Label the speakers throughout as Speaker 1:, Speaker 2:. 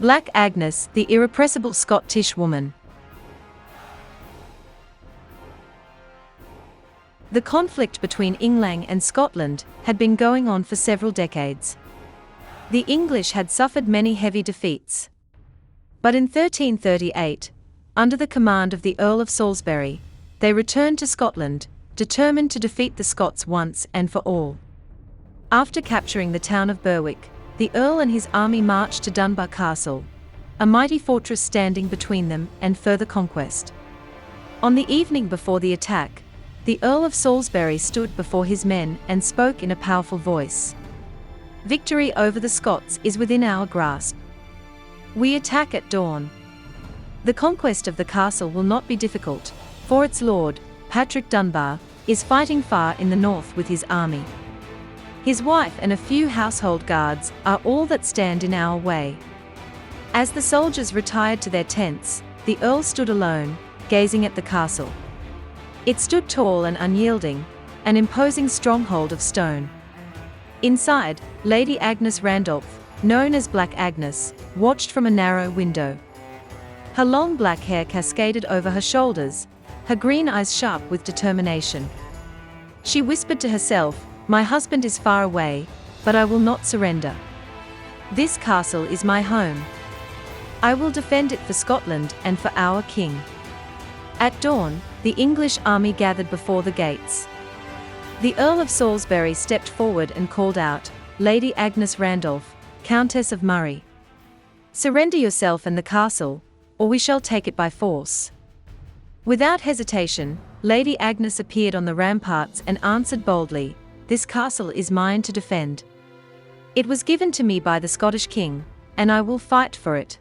Speaker 1: Black Agnes, the irrepressible Scottish woman. The conflict between England and Scotland had been going on for several decades. The English had suffered many heavy defeats. But in 1338, under the command of the Earl of Salisbury, they returned to Scotland, determined to defeat the Scots once and for all. After capturing the town of Berwick, the Earl and his army marched to Dunbar Castle, a mighty fortress standing between them and further conquest. On the evening before the attack, the Earl of Salisbury stood before his men and spoke in a powerful voice. "Victory over the Scots is within our grasp. We attack at dawn. The conquest of the castle will not be difficult, for its lord, Patrick Dunbar, is fighting far in the north with his army. His wife and a few household guards are all that stand in our way." As the soldiers retired to their tents, the Earl stood alone, gazing at the castle. It stood tall and unyielding, an imposing stronghold of stone. Inside, Lady Agnes Randolph, known as Black Agnes, watched from a narrow window. Her long black hair cascaded over her shoulders, her green eyes sharp with determination. She whispered to herself, "My husband is far away, but I will not surrender. This castle is my home. I will defend it for Scotland and for our king." At dawn, the English army gathered before the gates. The Earl of Salisbury stepped forward and called out, "Lady Agnes Randolph, Countess of Murray. Surrender yourself and the castle, or we shall take it by force." Without hesitation, Lady Agnes appeared on the ramparts and answered boldly, "This castle is mine to defend. It was given to me by the Scottish king, and I will fight for it."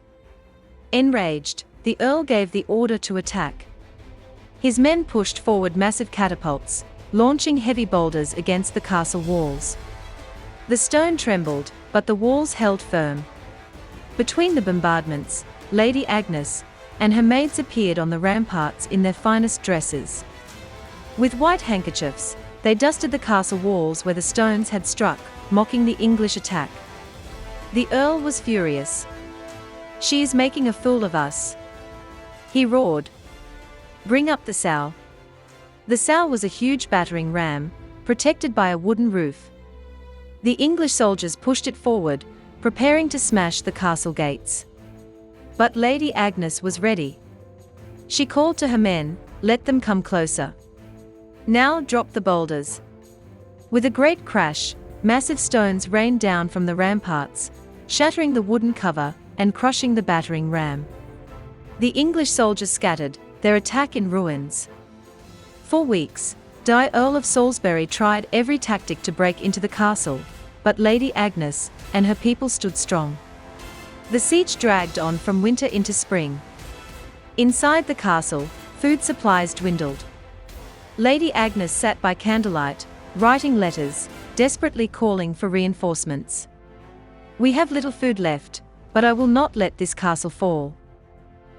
Speaker 1: Enraged, the Earl gave the order to attack. His men pushed forward massive catapults, launching heavy boulders against the castle walls. The stone trembled, but the walls held firm. Between the bombardments, Lady Agnes and her maids appeared on the ramparts in their finest dresses. With white handkerchiefs, they dusted the castle walls where the stones had struck, mocking the English attack. The Earl was furious. "She is making a fool of us," he roared. "Bring up the sow." The sow was a huge battering ram, protected by a wooden roof. The English soldiers pushed it forward, preparing to smash the castle gates. But Lady Agnes was ready. She called to her men, "Let them come closer. Now drop the boulders." With a great crash, massive stones rained down from the ramparts, shattering the wooden cover and crushing the battering ram. The English soldiers scattered, their attack in ruins. For weeks, the Earl of Salisbury tried every tactic to break into the castle, but Lady Agnes and her people stood strong. The siege dragged on from winter into spring. Inside the castle, food supplies dwindled. Lady Agnes sat by candlelight, writing letters, desperately calling for reinforcements. "We have little food left, but I will not let this castle fall."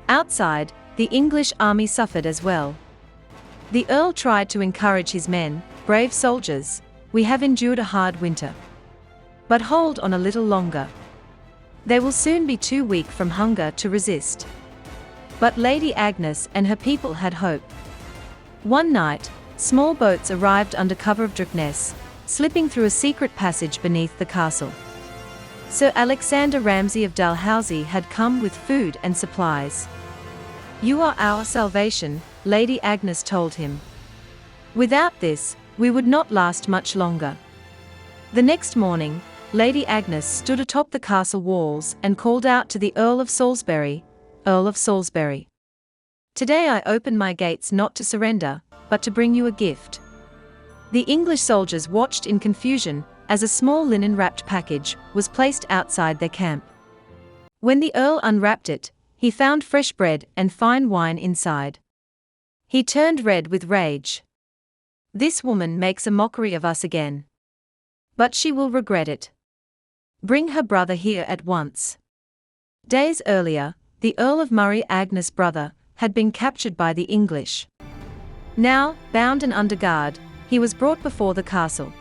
Speaker 1: Outside, the English army suffered as well. The Earl tried to encourage his men, "Brave soldiers, we have endured a hard winter. But hold on a little longer. They will soon be too weak from hunger to resist." But Lady Agnes and her people had hope. One night, small boats arrived under cover of darkness, slipping through a secret passage beneath the castle. Sir Alexander Ramsay of Dalhousie had come with food and supplies. "You are our salvation," Lady Agnes told him. "Without this, we would not last much longer." The next morning, Lady Agnes stood atop the castle walls and called out to the Earl of Salisbury, "Earl of Salisbury. Today I open my gates not to surrender, but to bring you a gift." The English soldiers watched in confusion as a small linen-wrapped package was placed outside their camp. When the Earl unwrapped it, he found fresh bread and fine wine inside. He turned red with rage. "This woman makes a mockery of us again. But she will regret it. Bring her brother here at once." Days earlier, the Earl of Murray, Agnes' brother, had been captured by the English. Now, bound and under guard, he was brought before the castle.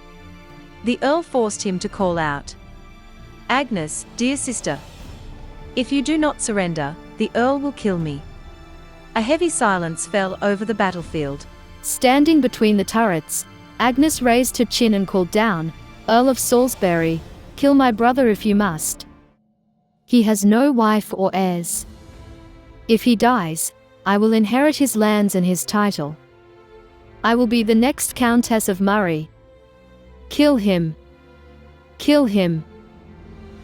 Speaker 1: The Earl forced him to call out, "Agnes, dear sister, If you do not surrender, the Earl will kill me." A heavy silence fell over the battlefield.
Speaker 2: Standing between the turrets, Agnes raised her chin and called down, "Earl of Salisbury, kill my brother if you must. He has no wife or heirs. If he dies, I will inherit his lands and his title. I will be the next Countess of Murray. Kill him. Kill him."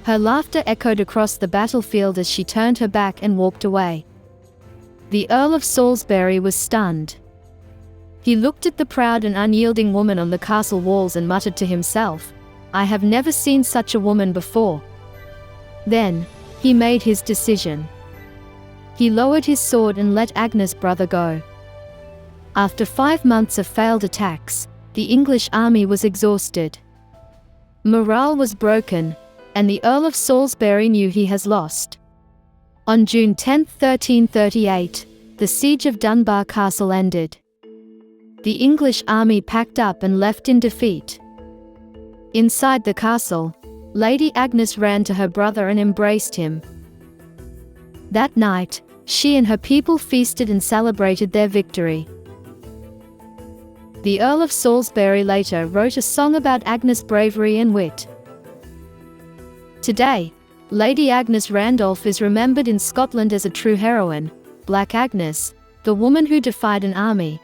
Speaker 2: Her laughter echoed across the battlefield as she turned her back and walked away. The Earl of Salisbury was stunned. He looked at the proud and unyielding woman on the castle walls and muttered to himself, "I have never seen such a woman before." Then, he made his decision. He lowered his sword and let Agnes' brother go. After 5 months of failed attacks, the English army was exhausted. Morale was broken, and the Earl of Salisbury knew he has lost. On June 10, 1338, the siege of Dunbar Castle ended. The English army packed up and left in defeat. Inside the castle, Lady Agnes ran to her brother and embraced him. That night, she and her people feasted and celebrated their victory. The Earl of Salisbury later wrote a song about Agnes' bravery and wit. Today, Lady Agnes Randolph is remembered in Scotland as a true heroine, Black Agnes, the woman who defied an army,